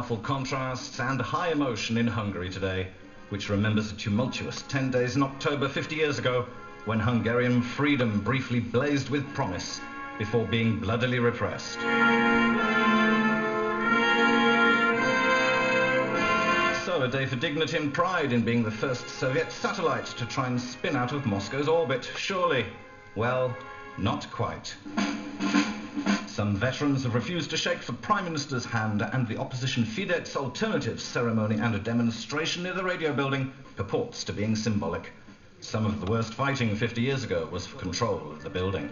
powerful contrasts and high emotion in Hungary today, which remembers a tumultuous 10 days in October 50 years ago, when Hungarian freedom briefly blazed with promise before being bloodily repressed. So a day for dignity and pride in being the first Soviet satellite to try and spin out of Moscow's orbit, surely. Well, not quite. Some veterans have refused to shake the Prime Minister's hand, and the opposition Fidesz Alternatives ceremony and a demonstration near the radio building purports to being symbolic. Some of the worst fighting 50 years ago was for control of the building.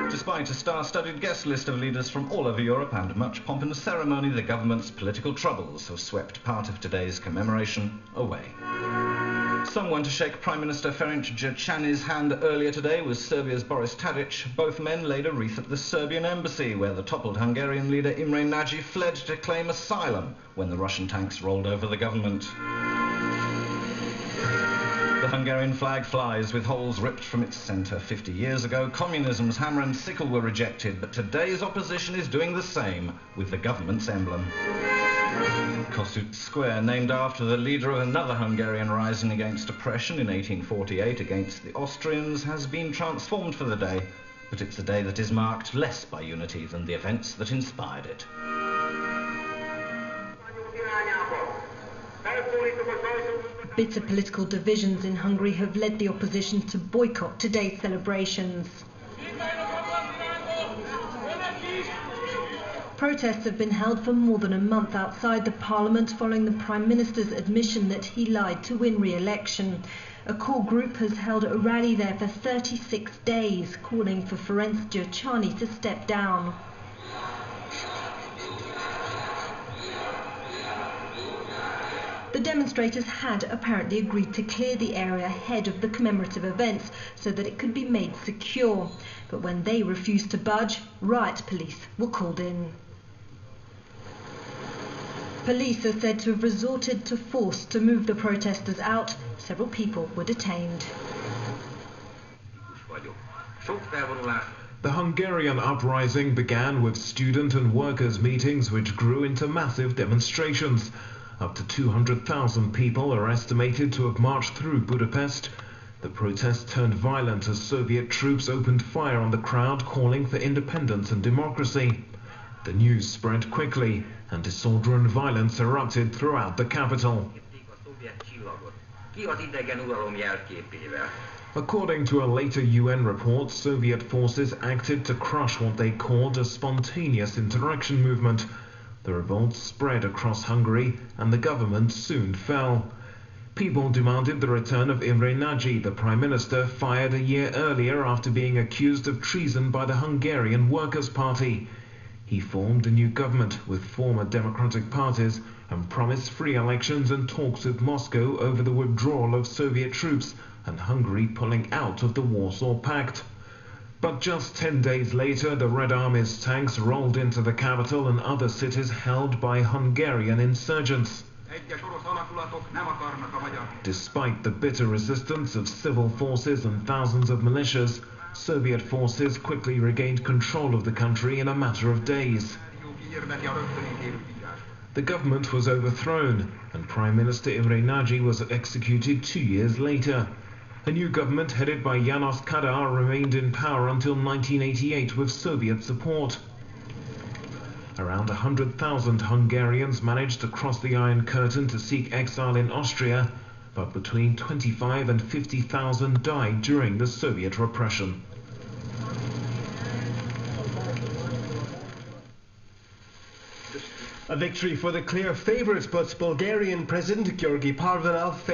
Despite a star-studded guest list of leaders from all over Europe and much pomp in the ceremony, the government's political troubles have swept part of today's commemoration away. Someone to shake Prime Minister PM Gyurcsány's hand earlier today was Serbia's Boris Tadic. Both men laid a wreath at the Serbian embassy, where the toppled Hungarian leader Imre Nagy fled to claim asylum when the Russian tanks rolled over the government. The Hungarian flag flies with holes ripped from its centre. 50 years ago, communism's hammer and sickle were rejected, but today's opposition is doing the same with the government's emblem. Kossuth Square, named after the leader of another Hungarian rising against oppression in 1848 against the Austrians, has been transformed for the day, but it's a day that is marked less by unity than the events that inspired it. Bitter political divisions in Hungary have led the opposition to boycott today's celebrations. Protests have been held for more than a month outside the parliament following the Prime Minister's admission that he lied to win re-election. A core group has held a rally there for 36 days, calling for PM Gyurcsány to step down. The demonstrators had apparently agreed to clear the area ahead of the commemorative events so that it could be made secure. But when they refused to budge, riot police were called in. Police are said to have resorted to force to move the protesters out. Several people were detained. The Hungarian uprising began with student and workers' meetings, which grew into massive demonstrations. Up to 200,000 people are estimated to have marched through Budapest. The protests turned violent as Soviet troops opened fire on the crowd, calling for independence and democracy. The news spread quickly, and disorder and violence erupted throughout the capital. According to a later UN report, Soviet forces acted to crush what they called a spontaneous insurrection movement. The revolt spread across Hungary, and the government soon fell. People demanded the return of Imre Nagy, the Prime Minister fired a year earlier after being accused of treason by the Hungarian Workers' Party. He formed a new government with former democratic parties and promised free elections and talks with Moscow over the withdrawal of Soviet troops and Hungary pulling out of the Warsaw Pact. But just 10 days later, the Red Army's tanks rolled into the capital and other cities held by Hungarian insurgents. Despite the bitter resistance of civil forces and thousands of militias, Soviet forces quickly regained control of the country in a matter of days. The government was overthrown, and Prime Minister Imre Nagy was executed 2 years later. A new government headed by János Kadar remained in power until 1988 with Soviet support. Around 100,000 Hungarians managed to cross the Iron Curtain to seek exile in Austria, but between 25 and 50,000 died during the Soviet repression. A victory for the clear favourites, but Bulgarian President Georgi Parvanov